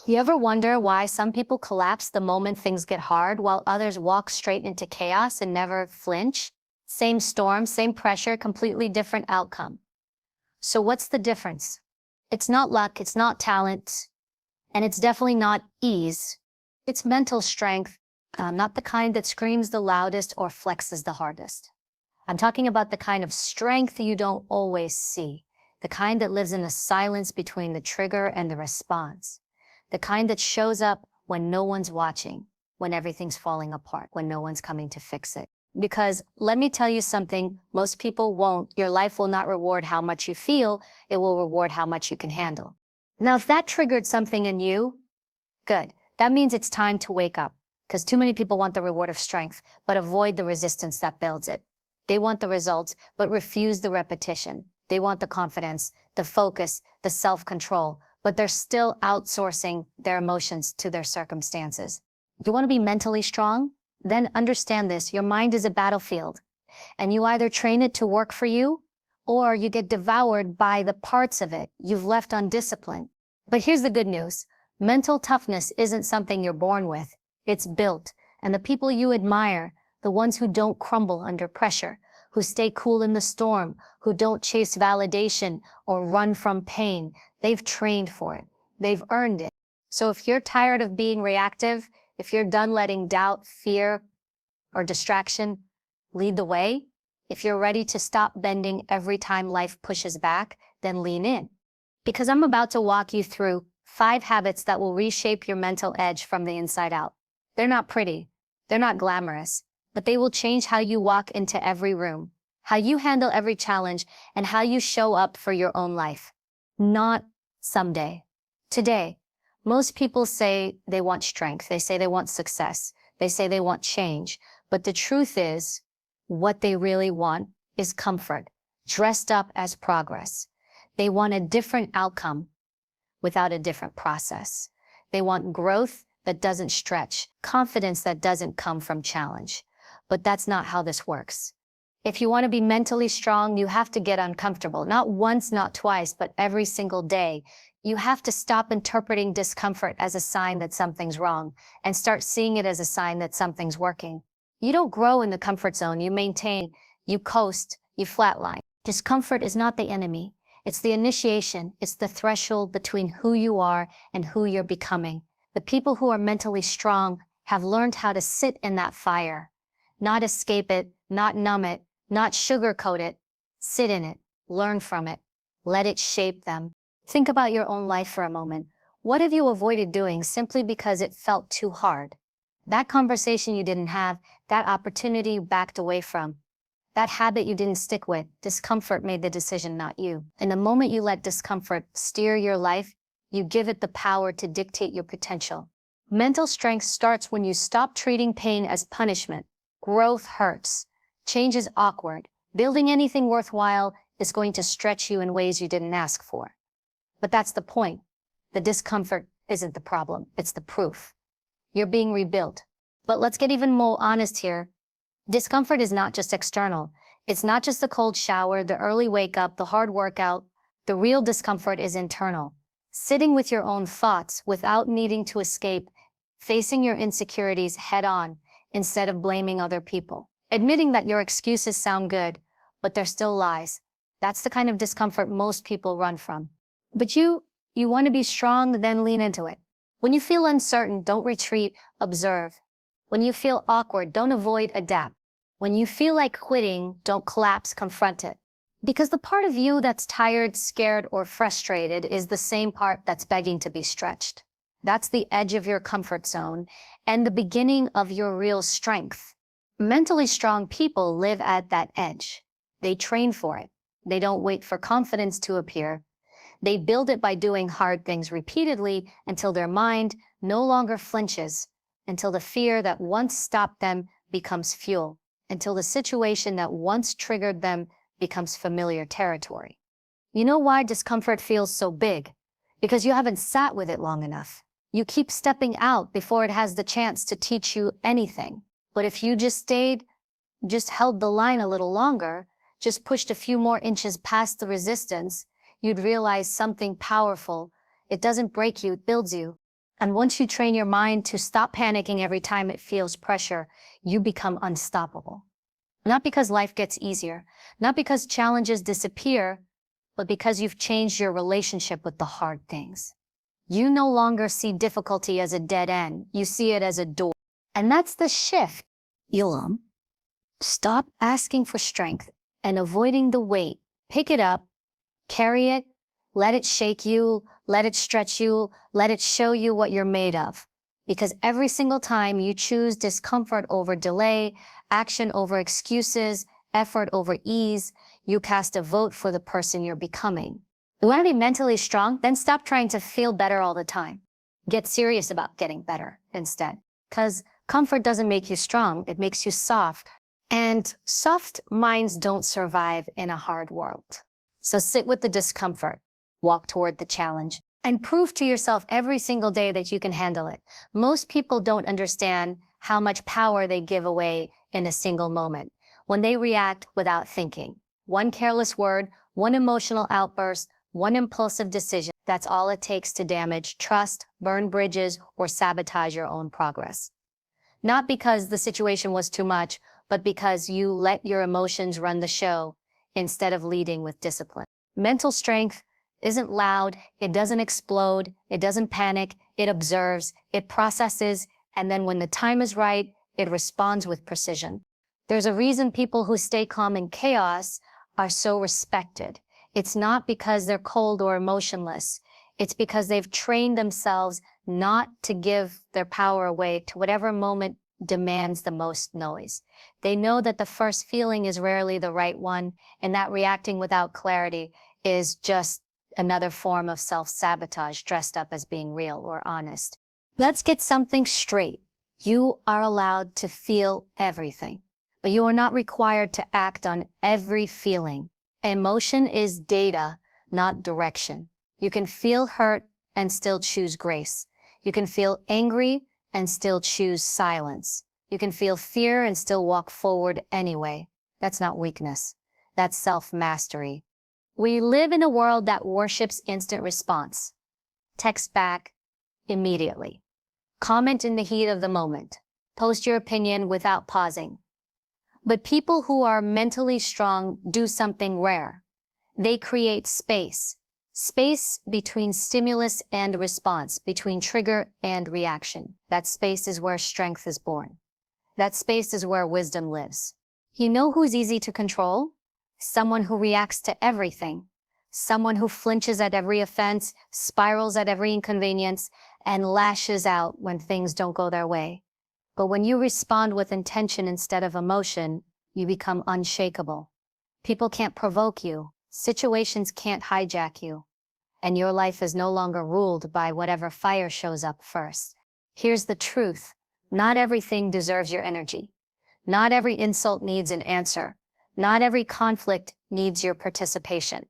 You ever wonder why some people collapse the moment things get hard while others walk straight into chaos and never flinch? Same storm, same pressure, completely different outcome. So what's the difference? It's not luck, it's not talent, and it's definitely not ease. It's mental strength, not the kind that screams the loudest or flexes the hardest. I'm talking about the kind of strength you don't always see, the kind that lives in the silence between the trigger and the response, the kind that shows up when no one's watching, when everything's falling apart, when no one's coming to fix it. Because let me tell you something, most people won't. Your life will not reward how much you feel, it will reward how much you can handle. Now, if that triggered something in you, good. That means it's time to wake up, because too many people want the reward of strength, but avoid the resistance that builds it. They want the results, but refuse the repetition. They want the confidence, the focus, the self-control, but they're still outsourcing their emotions to their circumstances. You want to be mentally strong? Then understand this, your mind is a battlefield, and you either train it to work for you, or you get devoured by the parts of it you've left undisciplined. But here's the good news. Mental toughness isn't something you're born with. It's built, and the people you admire, the ones who don't crumble under pressure, who stay cool in the storm, who don't chase validation or run from pain, they've trained for it. They've earned it. So if you're tired of being reactive, if you're done letting doubt, fear, or distraction lead the way, if you're ready to stop bending every time life pushes back, then lean in. Because I'm about to walk you through 5 habits that will reshape your mental edge from the inside out. They're not pretty, they're not glamorous, but they will change how you walk into every room, how you handle every challenge, and how you show up for your own life. Not someday. Today. Most people say they want strength, they say they want success, they say they want change, but the truth is, what they really want is comfort, dressed up as progress. They want a different outcome without a different process. They want growth that doesn't stretch, confidence that doesn't come from challenge. But that's not how this works. If you want to be mentally strong, you have to get uncomfortable, not once, not twice, but every single day. You have to stop interpreting discomfort as a sign that something's wrong and start seeing it as a sign that something's working. You don't grow in the comfort zone, you maintain, you coast, you flatline. Discomfort is not the enemy. It's the initiation, it's the threshold between who you are and who you're becoming. The people who are mentally strong have learned how to sit in that fire, not escape it, not numb it, not sugarcoat it. Sit in it, learn from it, let it shape them. Think about your own life for a moment. What have you avoided doing simply because it felt too hard? That conversation you didn't have, that opportunity you backed away from, that habit you didn't stick with, discomfort made the decision, not you. And the moment you let discomfort steer your life, you give it the power to dictate your potential. Mental strength starts when you stop treating pain as punishment. Growth hurts. Change is awkward. Building anything worthwhile is going to stretch you in ways you didn't ask for. But that's the point. The discomfort isn't the problem, it's the proof. You're being rebuilt. But let's get even more honest here. Discomfort is not just external. It's not just the cold shower, the early wake up, the hard workout. The real discomfort is internal. Sitting with your own thoughts without needing to escape, facing your insecurities head on instead of blaming other people. Admitting that your excuses sound good, but they're still lies. That's the kind of discomfort most people run from. But you want to be strong, then lean into it. When you feel uncertain, don't retreat, observe. When you feel awkward, don't avoid, adapt. When you feel like quitting, don't collapse, confront it. Because the part of you that's tired, scared, or frustrated is the same part that's begging to be stretched. That's the edge of your comfort zone and the beginning of your real strength. Mentally strong people live at that edge. They train for it. They don't wait for confidence to appear. They build it by doing hard things repeatedly until their mind no longer flinches, until the fear that once stopped them becomes fuel, until the situation that once triggered them becomes familiar territory. You know why discomfort feels so big? Because you haven't sat with it long enough. You keep stepping out before it has the chance to teach you anything. But if you just stayed, just held the line a little longer, just pushed a few more inches past the resistance, you'd realize something powerful. It doesn't break you, it builds you. And once you train your mind to stop panicking every time it feels pressure, you become unstoppable. Not because life gets easier, not because challenges disappear, but because you've changed your relationship with the hard things. You no longer see difficulty as a dead end, you see it as a door. And that's the shift. Elam. Stop asking for strength and avoiding the weight. Pick it up, carry it, let it shake you, let it stretch you, let it show you what you're made of. Because every single time you choose discomfort over delay, action over excuses, effort over ease, you cast a vote for the person you're becoming. You want to be mentally strong? Then stop trying to feel better all the time. Get serious about getting better instead. Because comfort doesn't make you strong, it makes you soft. And soft minds don't survive in a hard world. So sit with the discomfort, walk toward the challenge, and prove to yourself every single day that you can handle it. Most people don't understand how much power they give away in a single moment when they react without thinking. One careless word, one emotional outburst, one impulsive decision, that's all it takes to damage trust, burn bridges, or sabotage your own progress. Not because the situation was too much, but because you let your emotions run the show instead of leading with discipline. Mental strength isn't loud, it doesn't explode, it doesn't panic, it observes, it processes, and then when the time is right, it responds with precision. There's a reason people who stay calm in chaos are so respected. It's not because they're cold or emotionless. It's because they've trained themselves not to give their power away to whatever moment demands the most noise. They know that the first feeling is rarely the right one, and that reacting without clarity is just another form of self-sabotage dressed up as being real or honest. Let's get something straight. You are allowed to feel everything, but you are not required to act on every feeling. Emotion is data, not direction. You can feel hurt and still choose grace. You can feel angry and still choose silence. You can feel fear and still walk forward anyway. That's not weakness. That's self-mastery. We live in a world that worships instant response. Text back immediately. Comment in the heat of the moment. Post your opinion without pausing. But people who are mentally strong do something rare. They create space. Space between stimulus and response, between trigger and reaction. That space is where strength is born. That space is where wisdom lives. You know who's easy to control? Someone who reacts to everything. Someone who flinches at every offense, spirals at every inconvenience, and lashes out when things don't go their way. But when you respond with intention instead of emotion, you become unshakable. People can't provoke you. Situations can't hijack you. And your life is no longer ruled by whatever fire shows up first. Here's the truth. Not everything deserves your energy. Not every insult needs an answer. Not every conflict needs your participation.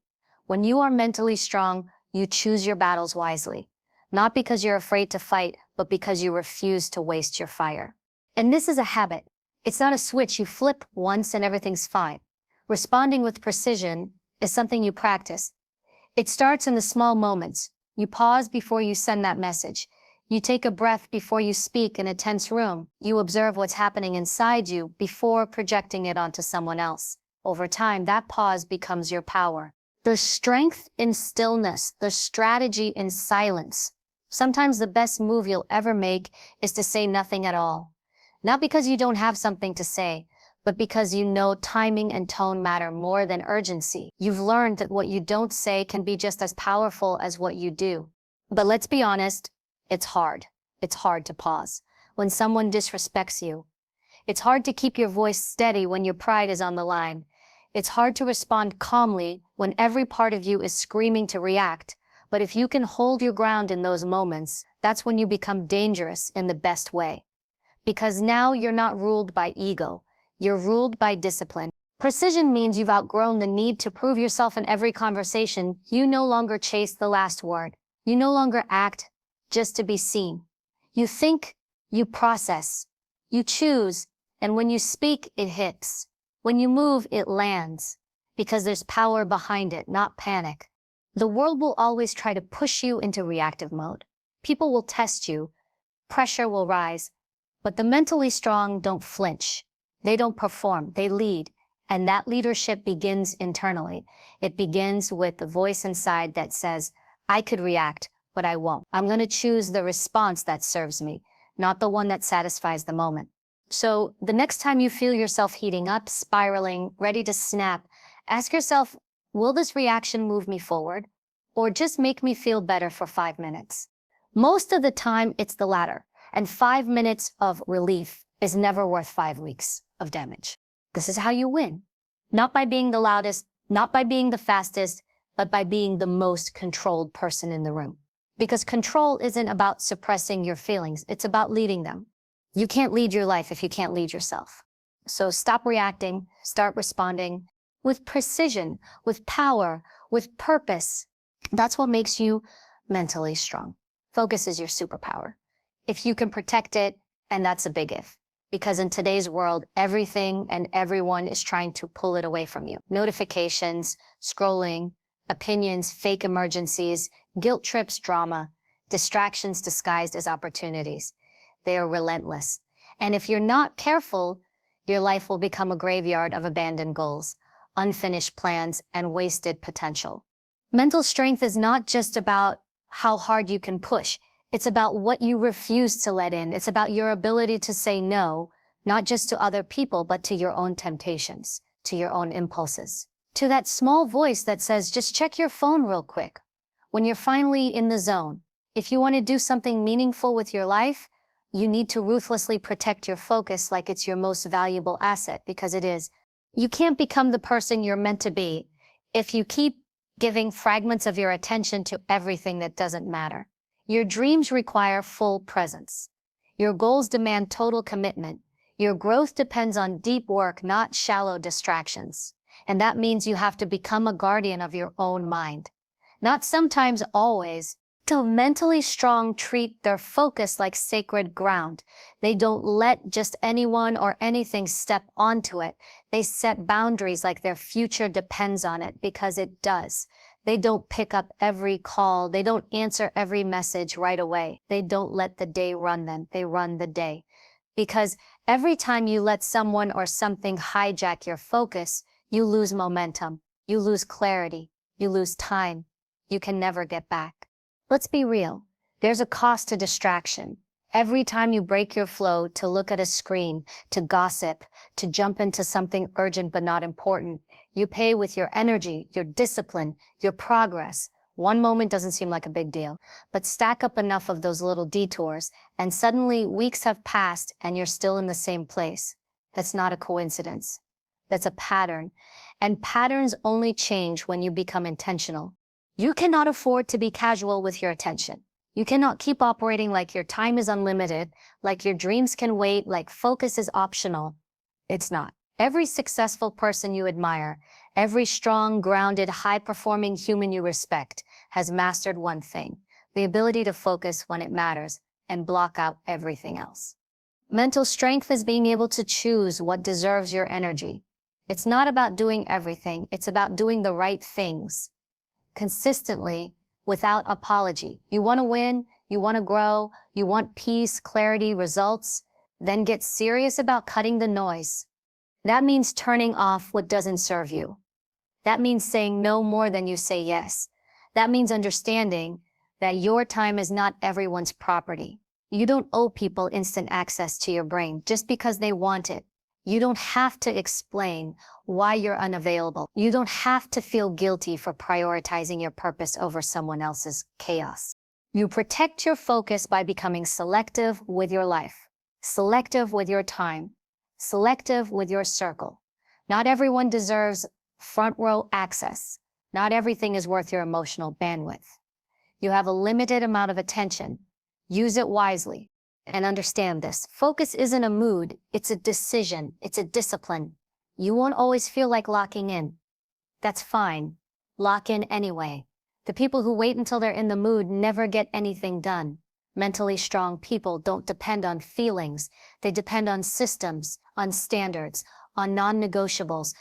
When you are mentally strong, you choose your battles wisely. Not because you're afraid to fight, but because you refuse to waste your fire. And this is a habit. It's not a switch you flip once and everything's fine. Responding with precision is something you practice. It starts in the small moments. You pause before you send that message. You take a breath before you speak in a tense room. You observe what's happening inside you before projecting it onto someone else. Over time, that pause becomes your power. The strength in stillness, the strategy in silence. Sometimes the best move you'll ever make is to say nothing at all. Not because you don't have something to say, but because you know timing and tone matter more than urgency. You've learned that what you don't say can be just as powerful as what you do. But let's be honest, it's hard. It's hard to pause when someone disrespects you. It's hard to keep your voice steady when your pride is on the line. It's hard to respond calmly when every part of you is screaming to react. But if you can hold your ground in those moments, that's when you become dangerous in the best way. Because now you're not ruled by ego. You're ruled by discipline. Precision means you've outgrown the need to prove yourself in every conversation. You no longer chase the last word. You no longer act just to be seen. You think, you process, you choose, and when you speak, it hits. When you move, it lands. Because there's power behind it, not panic. The world will always try to push you into reactive mode. People will test you, pressure will rise, but the mentally strong don't flinch. They don't perform, they lead. And that leadership begins internally. It begins with the voice inside that says, I could react, but I won't. I'm going to choose the response that serves me, not the one that satisfies the moment. So the next time you feel yourself heating up, spiraling, ready to snap, ask yourself, will this reaction move me forward or just make me feel better for 5 minutes? Most of the time, it's the latter. And 5 minutes of relief is never worth 5 weeks of damage. This is how you win. Not by being the loudest, not by being the fastest, but by being the most controlled person in the room. Because control isn't about suppressing your feelings, it's about leading them. You can't lead your life if you can't lead yourself. So stop reacting, start responding with precision, with power, with purpose. That's what makes you mentally strong. Focus is your superpower. If you can protect it, and that's a big if. Because in today's world, everything and everyone is trying to pull it away from you. Notifications, scrolling, opinions, fake emergencies, guilt trips, drama, distractions disguised as opportunities. They are relentless. And if you're not careful, your life will become a graveyard of abandoned goals, unfinished plans, and wasted potential. Mental strength is not just about how hard you can push. It's about what you refuse to let in. It's about your ability to say no, not just to other people, but to your own temptations, to your own impulses, to that small voice that says, just check your phone real quick. When you're finally in the zone, if you want to do something meaningful with your life, you need to ruthlessly protect your focus like it's your most valuable asset, because it is. You can't become the person you're meant to be if you keep giving fragments of your attention to everything that doesn't matter. Your dreams require full presence. Your goals demand total commitment. Your growth depends on deep work, not shallow distractions. And that means you have to become a guardian of your own mind. Not sometimes, always. The mentally strong treat their focus like sacred ground. They don't let just anyone or anything step onto it. They set boundaries like their future depends on it, because it does. They don't pick up every call. They don't answer every message right away. They don't let the day run them. They run the day. Because every time you let someone or something hijack your focus, you lose momentum. You lose clarity. You lose time. You can never get back. Let's be real. There's a cost to distraction. Every time you break your flow to look at a screen, to gossip, to jump into something urgent but not important, you pay with your energy, your discipline, your progress. One moment doesn't seem like a big deal, but stack up enough of those little detours, and suddenly weeks have passed and you're still in the same place. That's not a coincidence. That's a pattern. And patterns only change when you become intentional. You cannot afford to be casual with your attention. You cannot keep operating like your time is unlimited, like your dreams can wait, like focus is optional. It's not. Every successful person you admire, every strong, grounded, high-performing human you respect has mastered one thing: the ability to focus when it matters and block out everything else. Mental strength is being able to choose what deserves your energy. It's not about doing everything. It's about doing the right things consistently, without apology. You want to win, you want to grow, you want peace, clarity, results, then get serious about cutting the noise. That means turning off what doesn't serve you. That means saying no more than you say yes. That means understanding that your time is not everyone's property. You don't owe people instant access to your brain just because they want it. You don't have to explain why you're unavailable. You don't have to feel guilty for prioritizing your purpose over someone else's chaos. You protect your focus by becoming selective with your life, selective with your time, selective with your circle. Not everyone deserves front row access. Not everything is worth your emotional bandwidth. You have a limited amount of attention. Use it wisely. And understand this: focus isn't a mood, it's a decision, it's a discipline. You won't always feel like locking in. That's fine. Lock in anyway. The people who wait until they're in the mood never get anything done. Mentally strong people don't depend on feelings. They depend on systems, on standards, on non-negotiables.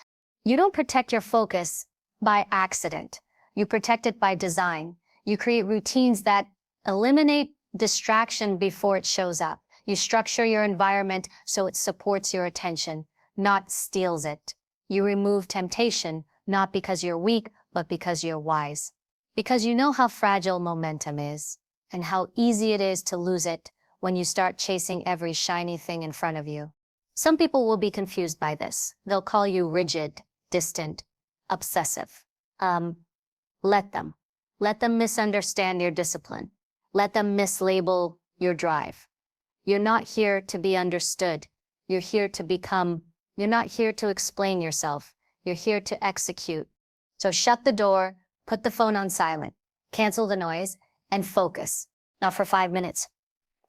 You don't protect your focus by accident. You protect it by design. You create routines that eliminate distraction before it shows up. You structure your environment so it supports your attention, not steals it. You remove temptation, not because you're weak, but because you're wise. Because you know how fragile momentum is, and how easy it is to lose it when you start chasing every shiny thing in front of you. Some people will be confused by this. They'll call you rigid, distant, obsessive. Let them. Let them misunderstand your discipline. Let them mislabel your drive. You're not here to be understood. You're here to become. You're not here to explain yourself. You're here to execute. So shut the door, put the phone on silent, cancel the noise, and focus. Not for 5 minutes,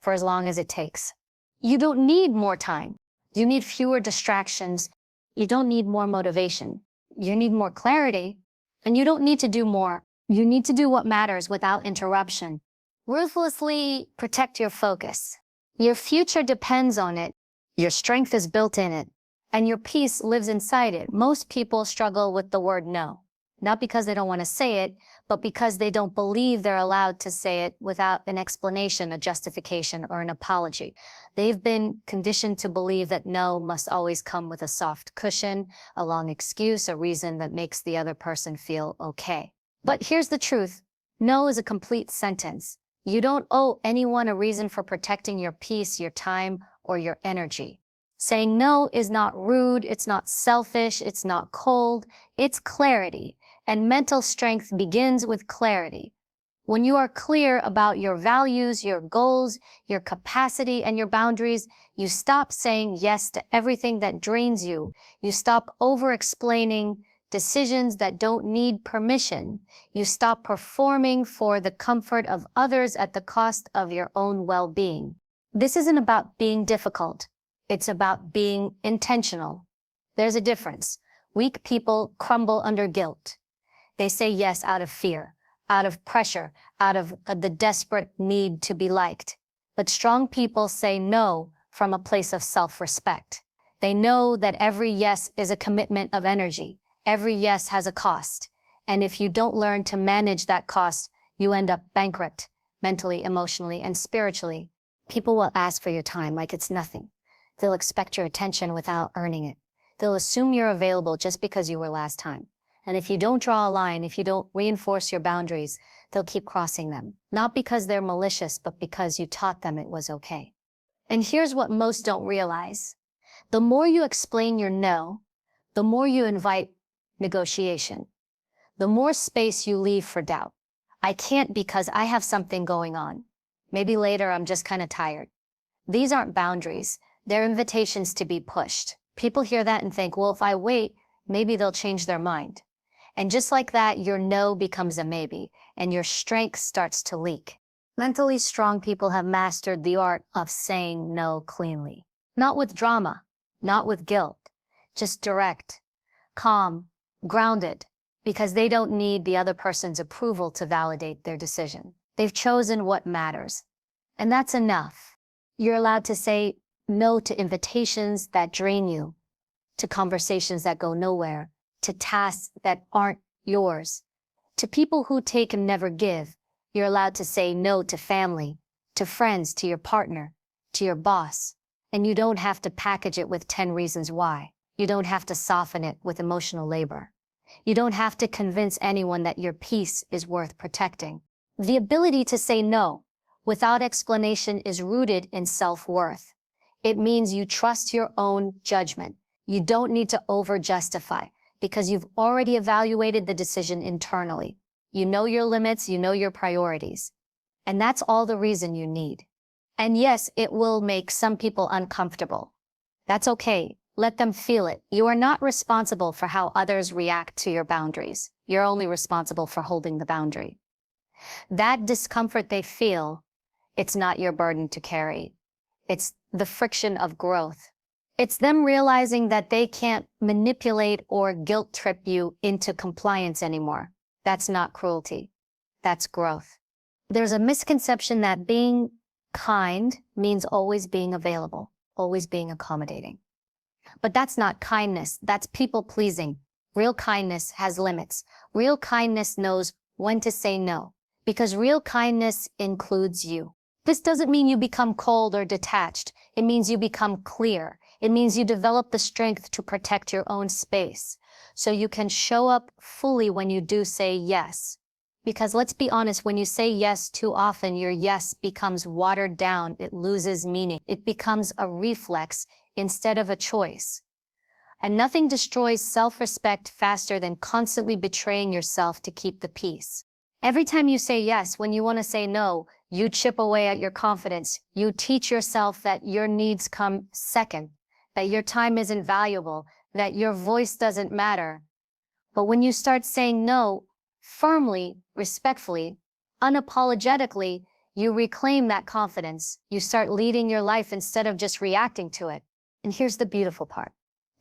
for as long as it takes. You don't need more time. You need fewer distractions. You don't need more motivation. You need more clarity. And you don't need to do more. You need to do what matters without interruption. Ruthlessly protect your focus. Your future depends on it. Your strength is built in it. And your peace lives inside it. Most people struggle with the word no. Not because they don't want to say it, but because they don't believe they're allowed to say it without an explanation, a justification, or an apology. They've been conditioned to believe that no must always come with a soft cushion, a long excuse, a reason that makes the other person feel okay. But here's the truth. No is a complete sentence. You don't owe anyone a reason for protecting your peace, your time, or your energy. Saying no is not rude, it's not selfish, it's not cold, it's clarity. And mental strength begins with clarity. When you are clear about your values, your goals, your capacity, and your boundaries, you stop saying yes to everything that drains you. You stop over-explaining decisions that don't need permission. You stop performing for the comfort of others at the cost of your own well-being. This isn't about being difficult. It's about being intentional. There's a difference. Weak people crumble under guilt. They say yes out of fear, out of pressure, out of the desperate need to be liked. But strong people say no from a place of self-respect. They know that every yes is a commitment of energy. Every yes has a cost. And if you don't learn to manage that cost, you end up bankrupt, mentally, emotionally, and spiritually. People will ask for your time like it's nothing. They'll expect your attention without earning it. They'll assume you're available just because you were last time. And if you don't draw a line, if you don't reinforce your boundaries, they'll keep crossing them. Not because they're malicious, but because you taught them it was okay. And here's what most don't realize. The more you explain your no, the more you invite negotiation. The more space you leave for doubt. I can't because I have something going on. Maybe later I'm just kind of tired. These aren't boundaries. They're invitations to be pushed. People hear that and think, well, if I wait, maybe they'll change their mind. And just like that, your no becomes a maybe, and your strength starts to leak. Mentally strong people have mastered the art of saying no cleanly. Not with drama, not with guilt, just direct, calm, grounded, because they don't need the other person's approval to validate their decision. They've chosen what matters. And that's enough. You're allowed to say no to invitations that drain you, to conversations that go nowhere, to tasks that aren't yours, to people who take and never give. You're allowed to say no to family, to friends, to your partner, to your boss. And you don't have to package it with 10 reasons why. You don't have to soften it with emotional labor. You don't have to convince anyone that your peace is worth protecting. The ability to say no without explanation is rooted in self-worth. It means you trust your own judgment. You don't need to over-justify because you've already evaluated the decision internally. You know your limits, you know your priorities. And that's all the reason you need. And yes, it will make some people uncomfortable. That's okay. Let them feel it. You are not responsible for how others react to your boundaries. You're only responsible for holding the boundary. That discomfort they feel, it's not your burden to carry. It's the friction of growth. It's them realizing that they can't manipulate or guilt trip you into compliance anymore. That's not cruelty. That's growth. There's a misconception that being kind means always being available, always being accommodating. But that's not kindness. That's people-pleasing. Real kindness has limits. Real kindness knows when to say no, because real kindness includes you. This doesn't mean you become cold or detached. It means you become clear. It means you develop the strength to protect your own space, so you can show up fully when you do say yes. Because let's be honest, when you say yes too often, your yes becomes watered down. It loses meaning. It becomes a reflex instead of a choice. And nothing destroys self-respect faster than constantly betraying yourself to keep the peace. Every time you say yes when you want to say no, you chip away at your confidence. You teach yourself that your needs come second, that your time isn't valuable, that your voice doesn't matter. But when you start saying no firmly, respectfully, unapologetically, you reclaim that confidence. You start leading your life instead of just reacting to it. And here's the beautiful part.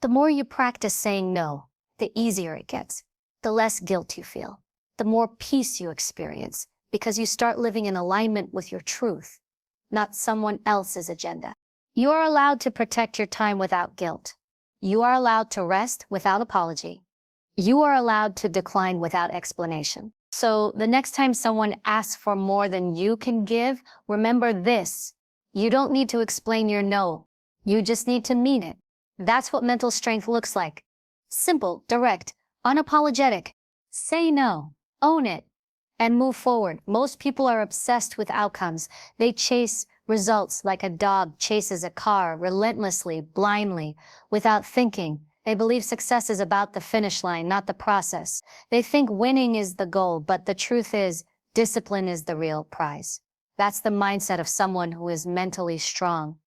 The more you practice saying no, the easier it gets, the less guilt you feel, the more peace you experience, because you start living in alignment with your truth, not someone else's agenda. You are allowed to protect your time without guilt. You are allowed to rest without apology. You are allowed to decline without explanation. So the next time someone asks for more than you can give, remember this: you don't need to explain your no. You just need to mean it. That's what mental strength looks like. Simple, direct, unapologetic. Say no, own it, and move forward. Most people are obsessed with outcomes. They chase results like a dog chases a car, relentlessly, blindly, without thinking. They believe success is about the finish line, not the process. They think winning is the goal, but the truth is, discipline is the real prize. That's the mindset of someone who is mentally strong.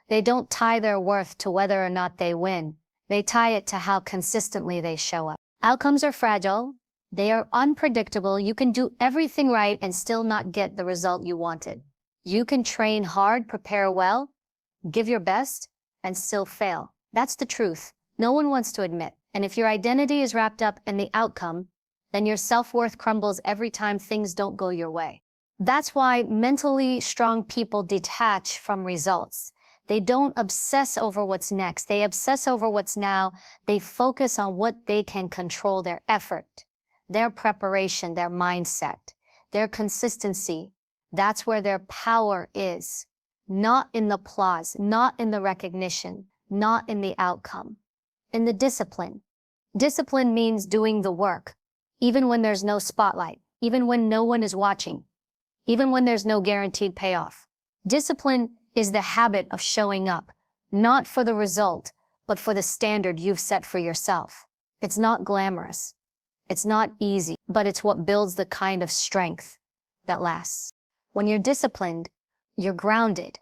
They don't tie their worth to whether or not they win. They tie it to how consistently they show up. Outcomes are fragile. They are unpredictable. You can do everything right and still not get the result you wanted. You can train hard, prepare well, give your best, and still fail. That's the truth. No one wants to admit. And if your identity is wrapped up in the outcome, then your self-worth crumbles every time things don't go your way. That's why mentally strong people detach from results. They don't obsess over what's next. They obsess over what's now. They focus on what they can control: their effort, their preparation, their mindset, their consistency. That's where their power is. Not in the applause, not in the recognition, not in the outcome. In the discipline. Discipline means doing the work, even when there's no spotlight, even when no one is watching, even when there's no guaranteed payoff. Discipline is the habit of showing up, not for the result, but for the standard you've set for yourself. It's not glamorous. It's not easy, but it's what builds the kind of strength that lasts. When you're disciplined, you're grounded,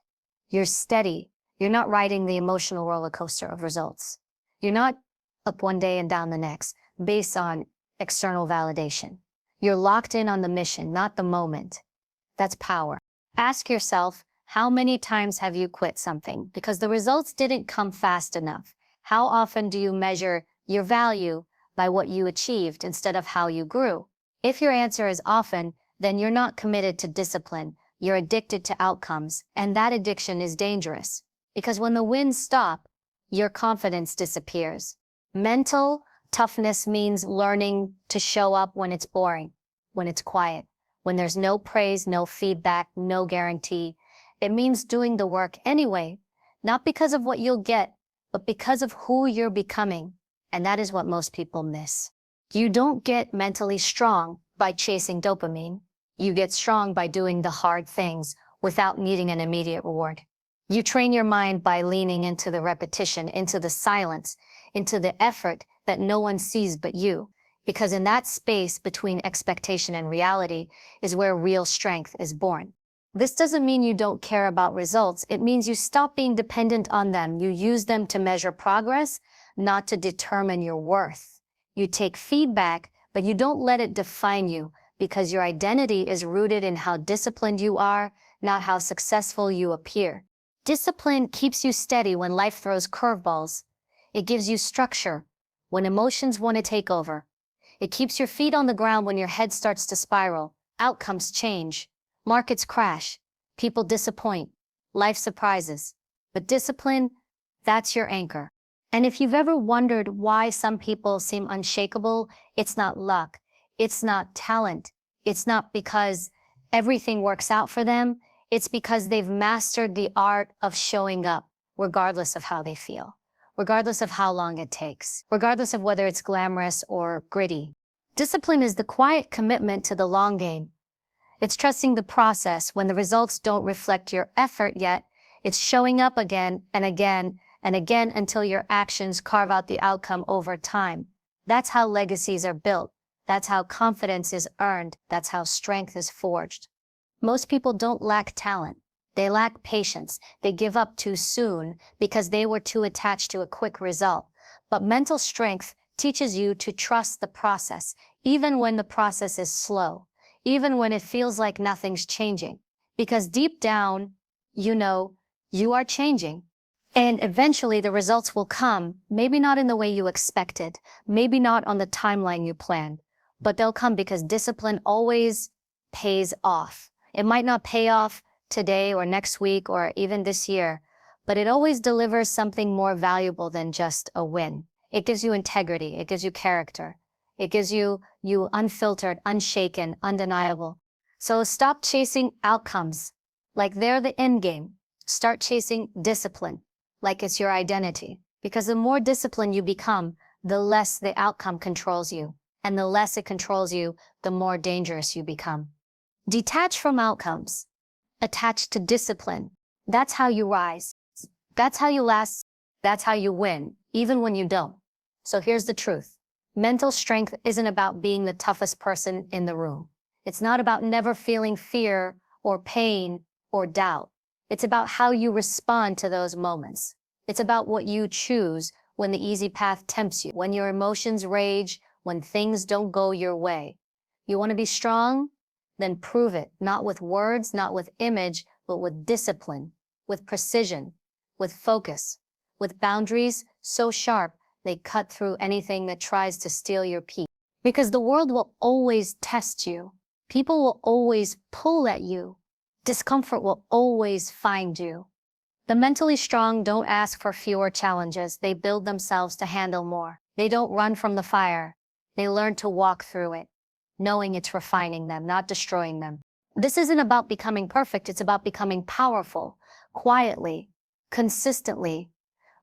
you're steady, you're not riding the emotional roller coaster of results. You're not up one day and down the next, based on external validation. You're locked in on the mission, not the moment. That's power. Ask yourself, how many times have you quit something because the results didn't come fast enough? How often do you measure your value by what you achieved instead of how you grew? If your answer is often, then you're not committed to discipline. You're addicted to outcomes, and that addiction is dangerous. Because when the wins stop, your confidence disappears. Mental toughness means learning to show up when it's boring, when it's quiet, when there's no praise, no feedback, no guarantee. It means doing the work anyway, not because of what you'll get, but because of who you're becoming. And that is what most people miss. You don't get mentally strong by chasing dopamine. You get strong by doing the hard things without needing an immediate reward. You train your mind by leaning into the repetition, into the silence, into the effort that no one sees but you. Because in that space between expectation and reality is where real strength is born. This doesn't mean you don't care about results. It means you stop being dependent on them. You use them to measure progress, not to determine your worth. You take feedback, but you don't let it define you, because your identity is rooted in how disciplined you are, not how successful you appear. Discipline keeps you steady when life throws curveballs. It gives you structure when emotions want to take over. It keeps your feet on the ground when your head starts to spiral. Outcomes change. Markets crash. People disappoint. Life surprises. But discipline, that's your anchor. And if you've ever wondered why some people seem unshakable, it's not luck. It's not talent. It's not because everything works out for them. It's because they've mastered the art of showing up, regardless of how they feel, regardless of how long it takes, regardless of whether it's glamorous or gritty. Discipline is the quiet commitment to the long game. It's trusting the process when the results don't reflect your effort yet. It's showing up again and again and again until your actions carve out the outcome over time. That's how legacies are built. That's how confidence is earned. That's how strength is forged. Most people don't lack talent. They lack patience. They give up too soon because they were too attached to a quick result. But mental strength teaches you to trust the process, even when the process is slow, even when it feels like nothing's changing. Because deep down, you know, you are changing. And eventually the results will come, maybe not in the way you expected, maybe not on the timeline you planned, but they'll come because discipline always pays off. It might not pay off today or next week or even this year, but it always delivers something more valuable than just a win. It gives you integrity. It gives you character. It gives you unfiltered, unshaken, undeniable. So stop chasing outcomes like they're the end game. Start chasing discipline like it's your identity. Because the more disciplined you become, the less the outcome controls you. And the less it controls you, the more dangerous you become. Detach from outcomes. Attach to discipline. That's how you rise. That's how you last. That's how you win, even when you don't. So here's the truth. Mental strength isn't about being the toughest person in the room. It's not about never feeling fear or pain or doubt. It's about how you respond to those moments. It's about what you choose when the easy path tempts you, when your emotions rage, when things don't go your way. You want to be strong? Then prove it, not with words, not with image, but with discipline, with precision, with focus, with boundaries so sharp they cut through anything that tries to steal your peace. Because the world will always test you. People will always pull at you. Discomfort will always find you. The mentally strong don't ask for fewer challenges. They build themselves to handle more. They don't run from the fire. They learn to walk through it, knowing it's refining them, not destroying them. This isn't about becoming perfect. It's about becoming powerful, quietly, consistently,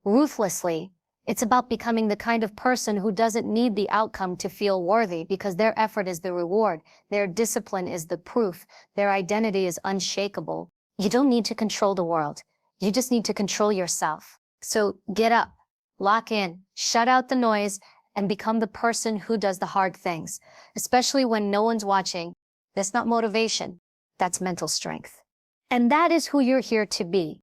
ruthlessly. It's about becoming the kind of person who doesn't need the outcome to feel worthy because their effort is the reward. Their discipline is the proof. Their identity is unshakable. You don't need to control the world. You just need to control yourself. So get up, lock in, shut out the noise, and become the person who does the hard things, especially when no one's watching. That's not motivation. That's mental strength. And that is who you're here to be.